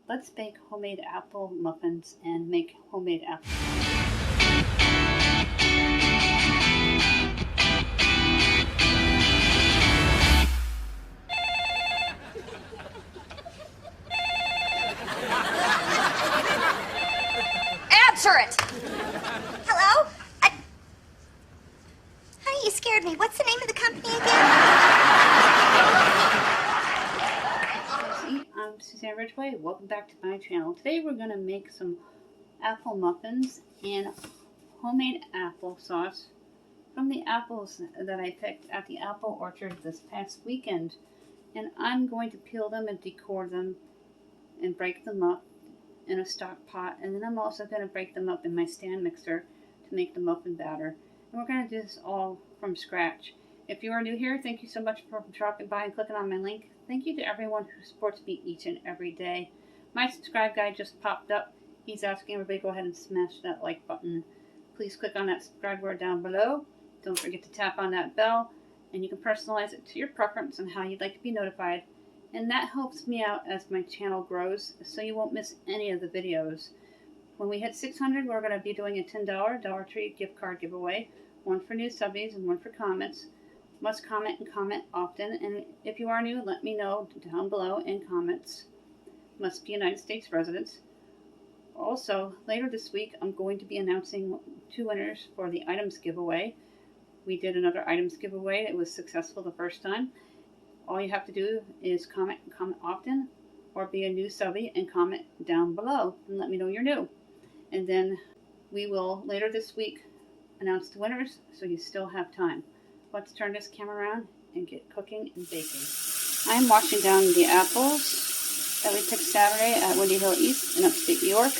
Let's bake homemade apple muffins and make homemade apple. Answer it! Hello? Honey, you scared me. What's the name of the company again? I'm Suzanne Ridgway. Welcome back to my channel. Today we're going to make some apple muffins and homemade applesauce from the apples that I picked at the apple orchard this past weekend. And I'm going to peel them and decore them and break them up in a stock pot. And then I'm also going to break them up in my stand mixer to make the muffin batter. And we're going to do this all from scratch. If you are new here, thank you so much for dropping by and clicking on my link. Thank you to everyone who supports me each and every day. My subscribe guy just popped up. He's asking everybody to go ahead and smash that like button. Please click on that subscribe word down below. Don't forget to tap on that bell, and you can personalize it to your preference on how you'd like to be notified. And that helps me out as my channel grows, so you won't miss any of the videos. When we hit 600, we're going to be doing a $10 Dollar Tree gift card giveaway. One for new subbies and one for comments. Must comment and comment often, and if you are new, let me know down below in comments. Must be United States residents. Also, later this week, I'm going to be announcing 2 winners for the items giveaway. We did another items giveaway. It was successful the first time. All you have to do is comment often, or be a new subbie and comment down below and let me know you're new. And then we will, later this week, announce the winners, so you still have time. Let's turn this camera around and get cooking and baking. I am washing down the apples that we picked Saturday at Windy Hill East in upstate New York.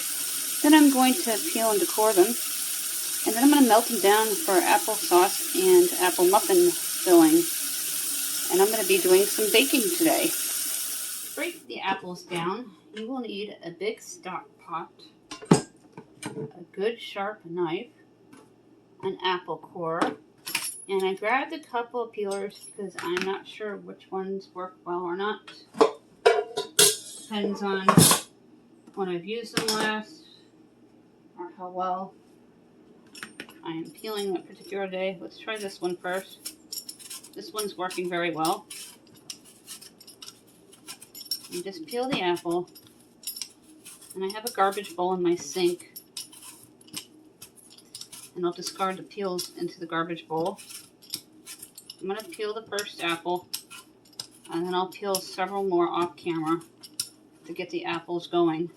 Then I'm going to peel and decore them. And then I'm going to melt them down for applesauce and apple muffin filling. And I'm going to be doing some baking today. To break the apples down, you will need a big stock pot, a good sharp knife, an apple core, and I grabbed a couple of peelers because I'm not sure which ones work well or not. Depends on when I've used them last or how well I am peeling that particular day. Let's try this one first. This one's working very well. You just peel the apple, and I have a garbage bowl in my sink. And I'll discard the peels into the garbage bowl. I'm going to peel the first apple, and then I'll peel several more off camera to get the apples going.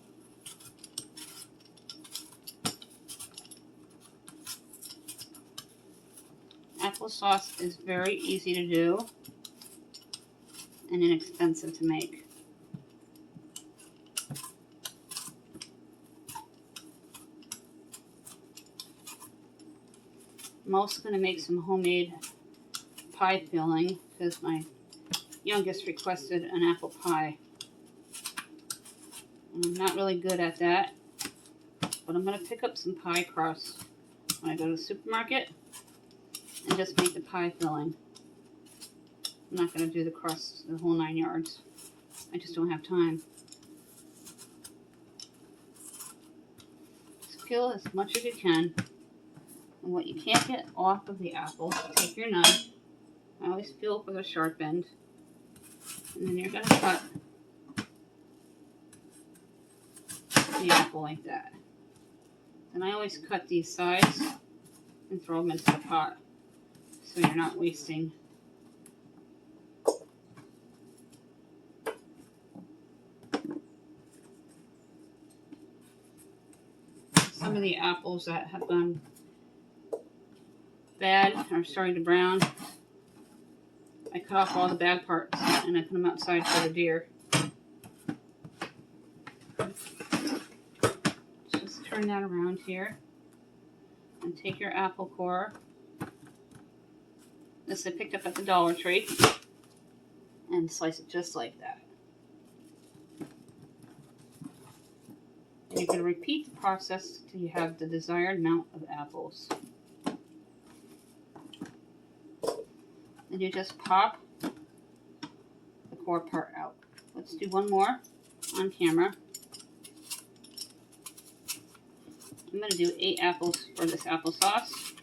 Applesauce is very easy to do and inexpensive to make. I'm also going to make some homemade pie filling because my youngest requested an apple pie. And I'm not really good at that, but I'm going to pick up some pie crust when I go to the supermarket and just make the pie filling. I'm not going to do the crust the whole 9 yards. I just don't have time. Just peel as much as you can. And what you can't get off of the apple, take your knife. I always peel with a sharp end. And then you're going to cut the apple like that. And I always cut these sides and throw them into the pot so you're not wasting. Some of the apples that have gone bad are starting to brown. I cut off all the bad parts and I put them outside for the deer. Just turn that around here and take your apple core. This I picked up at the Dollar Tree and slice it just like that. And you're going to repeat the process till you have the desired amount of apples. Then you just pop the core part out. Let's do one more on camera. I'm going to do 8 apples for this applesauce.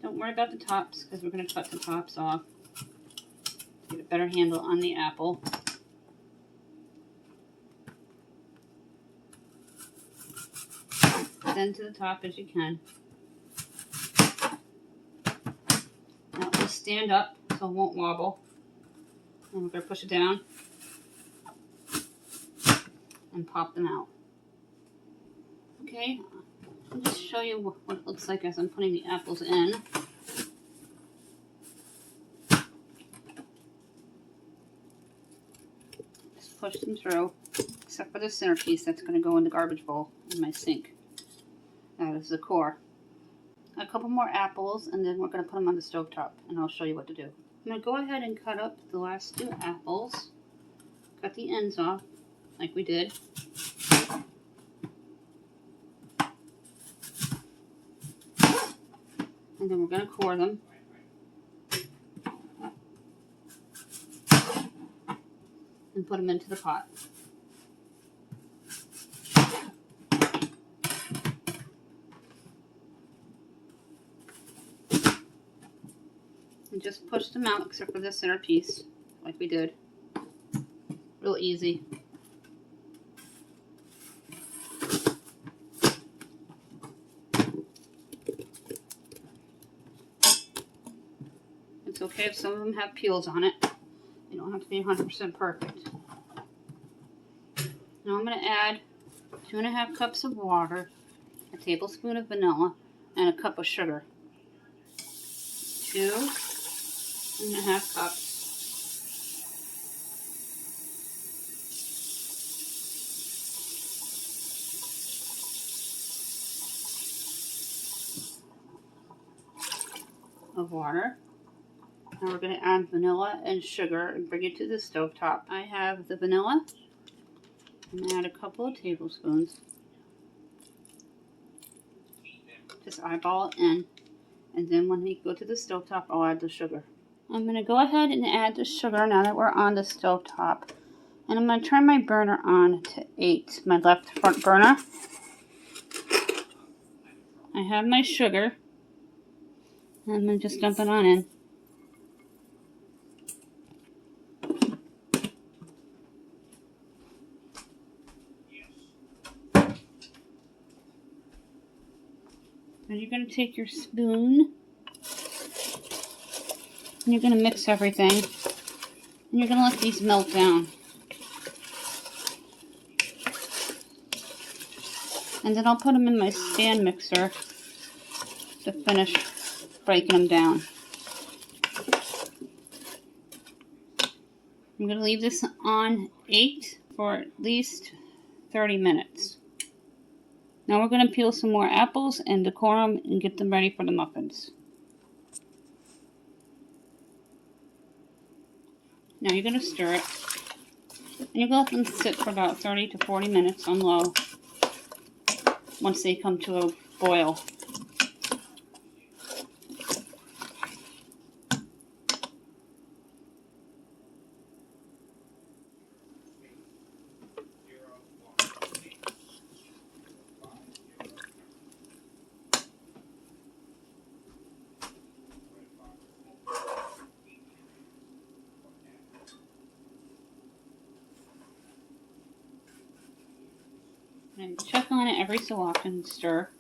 Don't worry about the tops because we're going to cut the tops off to get a better handle on the apple. Then to the top as you can. Now it will stand up so it won't wobble. And we're going to push it down and pop them out. Okay, I'll just show you what it looks like as I'm putting the apples in. Just push them through, except for the centerpiece that's going to go in the garbage bowl in my sink. That is the core. A couple more apples, and then we're going to put them on the stovetop, and I'll show you what to do. I'm going to go ahead and cut up the last 2 apples. Cut the ends off, like we did. And then we're going to core them. And put them into the pot. And just push them out except for the centerpiece, like we did. Real easy. It's okay if some of them have peels on it. They don't have to be 100% perfect. Now I'm going to add 2.5 cups of water, a tablespoon of vanilla, and a cup of sugar. 2.5 cups. Of water. Now we're going to add vanilla and sugar and bring it to the stovetop. I have the vanilla. I'm going to add a couple of tablespoons. Just eyeball it in. And then when we go to the stovetop, I'll add the sugar. I'm going to go ahead and add the sugar now that we're on the stovetop. And I'm going to turn my burner on to 8, my left front burner. I have my sugar. And I'm going to just dump it on in. And you're going to take your spoon and you're going to mix everything. And you're going to let these melt down. And then I'll put them in my stand mixer to finish breaking them down. I'm going to leave this on 8 for at least 30 minutes. Now we're going to peel some more apples and decor them and get them ready for the muffins. Now you're going to stir it. And you're going to let them sit for about 30 to 40 minutes on low. Once they come to a boil. And check on it every so often, stir.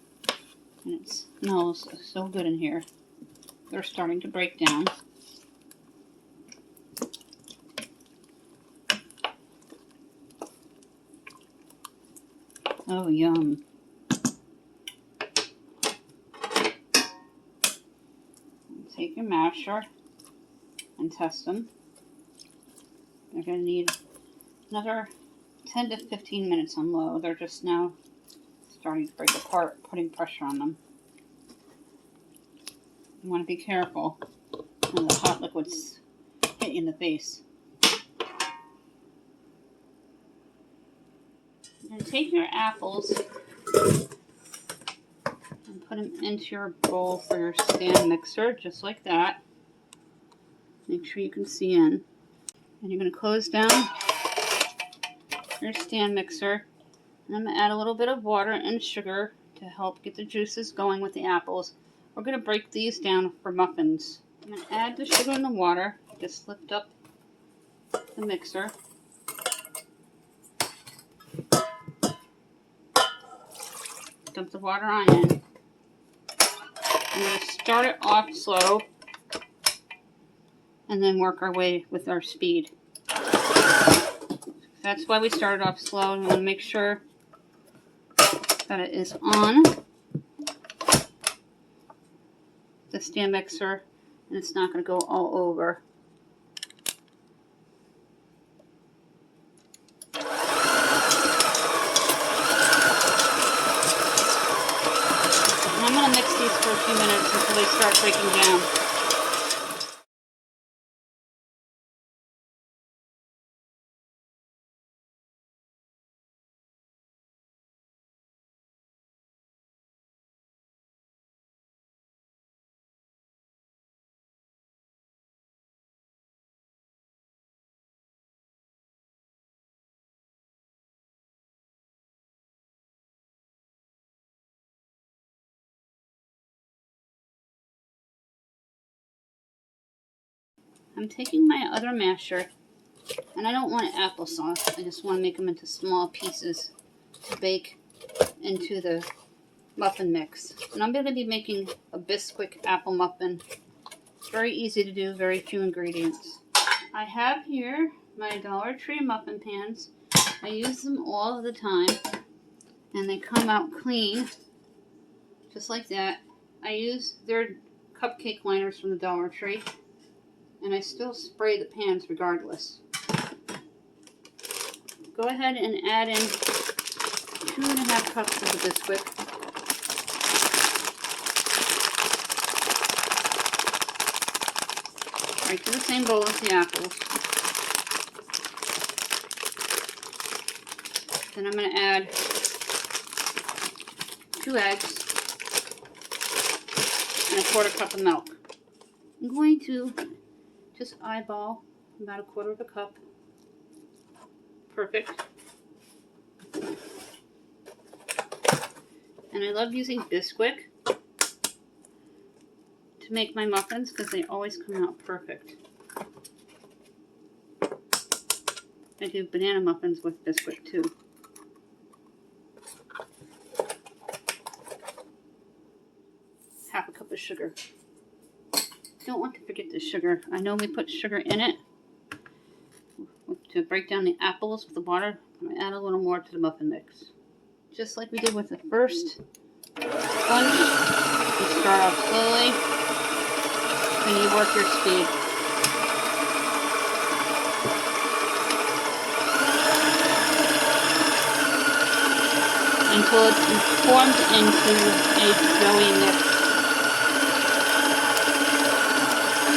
And it smells so good in here. They're starting to break down. Oh, yum. Take your masher and test them. They're going to need another 10 to 15 minutes on low. They're just now starting to break apart, putting pressure on them. You want to be careful when the hot liquids hit you in the face. You're going to take your apples and put them into your bowl for your stand mixer, just like that. Make sure you can see in. And you're going to close down your stand mixer. And I'm going to add a little bit of water and sugar to help get the juices going with the apples. We're going to break these down for muffins. I'm going to add the sugar and the water. Just lift up the mixer. Dump the water on in. I'm going to start it off slow and then work our way with our speed. That's why we started off slow. We want to make sure that it is on the stand mixer and it's not going to go all over. And I'm going to mix these for a few minutes until they start breaking down. I'm taking my other masher, and I don't want applesauce. I just want to make them into small pieces to bake into the muffin mix. And I'm going to be making a Bisquick apple muffin. It's very easy to do, very few ingredients. I have here my Dollar Tree muffin pans. I use them all the time, and they come out clean, just like that. I use their cupcake liners from the Dollar Tree, and I still spray the pans regardless. Go ahead and add in 2.5 cups of the Bisquick. Right to the same bowl as the apples. Then I'm going to add 2 eggs and 1/4 cup of milk. I'm going to just eyeball about 1/4 cup. Perfect. And I love using Bisquick to make my muffins because they always come out perfect. I do banana muffins with Bisquick too. Half a cup of sugar. Don't want to forget the sugar. I know we put sugar in it to break down the apples with the water. I'm going to add a little more to the muffin mix. Just like we did with the first bunch, you start off slowly, and you work your speed. Until it's formed into a doughy mix.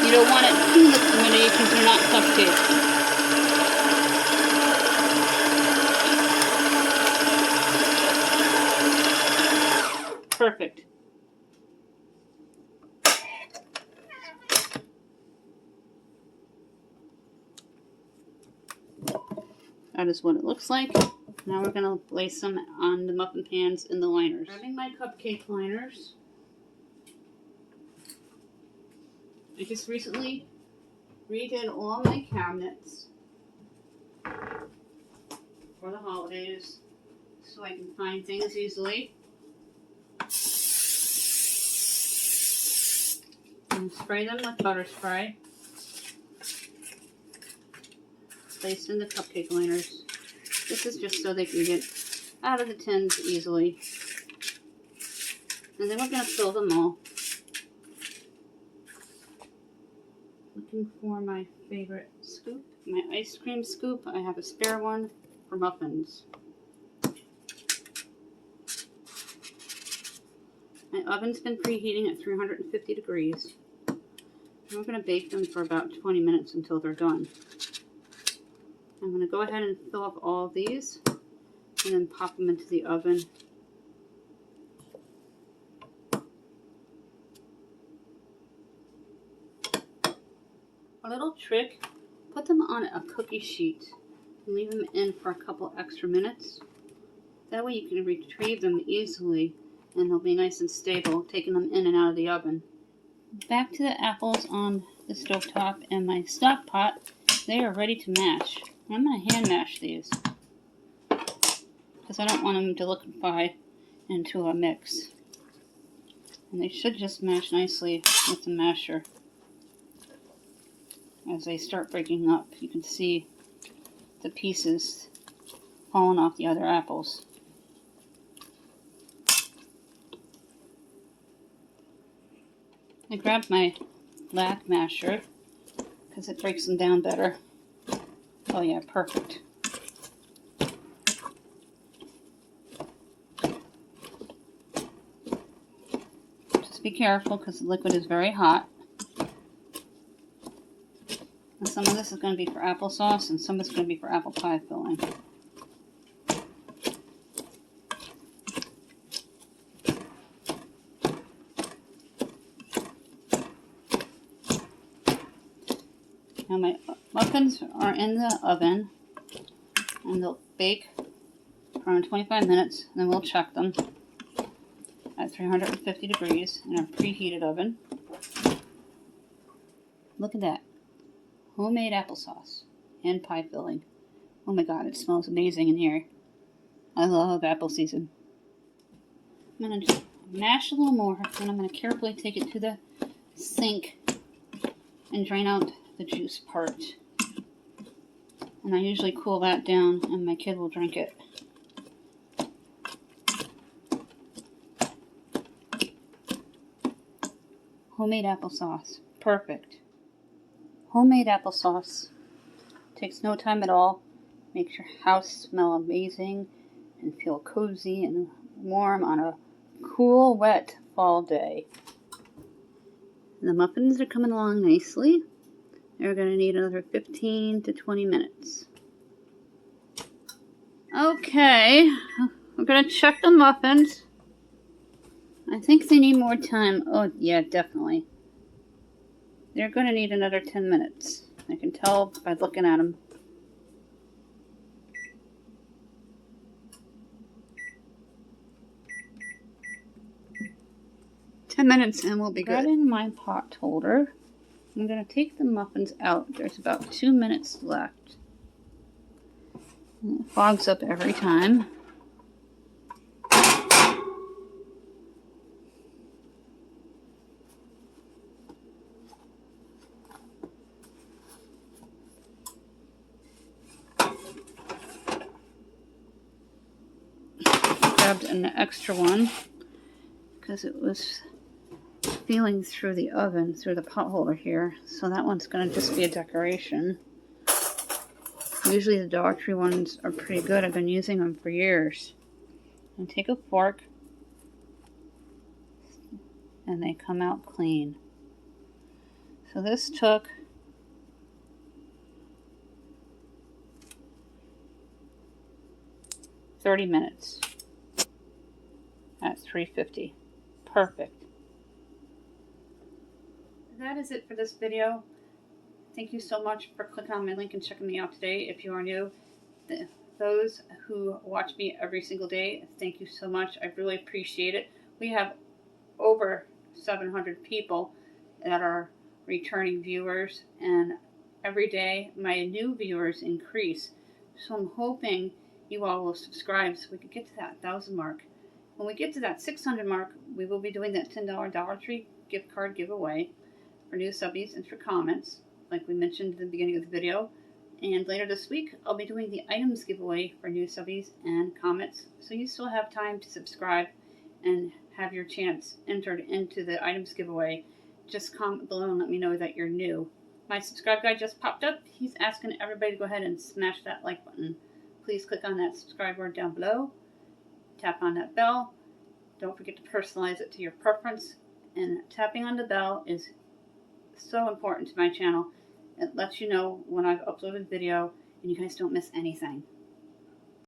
You don't want it too liquidy because they're not cupcakes. Perfect. That is what it looks like. Now we're going to place them on the muffin pans in the liners. Grabbing my cupcake liners. I just recently redid all my cabinets for the holidays so I can find things easily. And spray them with butter spray. Place in the cupcake liners. This is just so they can get out of the tins easily. And then we're going to fill them all Looking for my favorite scoop, my ice cream scoop. I have a spare one for muffins. My oven's been preheating at 350 degrees. We're going to bake them for about 20 minutes until they're done. I'm going to go ahead and fill up all of these and then pop them into the oven. A little trick, put them on a cookie sheet and leave them in for a couple extra minutes. That way you can retrieve them easily and they'll be nice and stable, taking them in and out of the oven. Back to the apples on the stovetop and my stock pot. They are ready to mash. I'm going to hand mash these because I don't want them to liquefy into a mix. And they should just mash nicely with the masher. As they start breaking up, you can see the pieces falling off the other apples. I grabbed my black masher because it breaks them down better. Oh yeah, perfect. Just be careful because the liquid is very hot. And some of this is going to be for applesauce and some of it's going to be for apple pie filling. Now my muffins are in the oven and they'll bake for around 25 minutes and then we'll check them at 350 degrees in our preheated oven. Look at that. Homemade applesauce and pie filling. Oh my god, it smells amazing in here. I love apple season. I'm going to just mash a little more and I'm going to carefully take it to the sink and drain out the juice part. And I usually cool that down and my kid will drink it. Homemade applesauce. Perfect. Homemade applesauce. Takes no time at all. Makes your house smell amazing and feel cozy and warm on a cool, wet fall day. The muffins are coming along nicely. They're going to need another 15 to 20 minutes. Okay, we're going to check the muffins. I think they need more time. Oh, yeah, definitely. They're going to need another 10 minutes. I can tell by looking at them. Minutes and we'll be good. Grabbing my pot holder. I'm going to take the muffins out. There's about 2 minutes left. It fogs up every time. Grabbed an extra one because it was feeling through the oven, through the pot holder here. So that one's going to just be a decoration. Usually the Dollar Tree ones are pretty good. I've been using them for years. And take a fork and they come out clean. So this took $30 minutes at 350. Perfect. That is it for this video. Thank you so much for clicking on my link and checking me out today. If you are new, those who watch me every single day, thank you so much. I really appreciate it. We have over 700 people that are returning viewers, and every day my new viewers increase. So I'm hoping you all will subscribe so we can get to that 1,000 mark. When we get to that 600 mark, we will be doing that $10 Dollar Tree gift card giveaway for new subbies and for comments, like we mentioned at the beginning of the video. And later this week, I'll be doing the items giveaway for new subbies and comments. So you still have time to subscribe and have your chance entered into the items giveaway. Just comment below and let me know that you're new. My subscribe guy just popped up. He's asking everybody to go ahead and smash that like button. Please click on that subscribe word down below. Tap on that bell. Don't forget to personalize it to your preference. And tapping on the bell is so important to my channel. It lets you know when I've uploaded a video and you guys don't miss anything.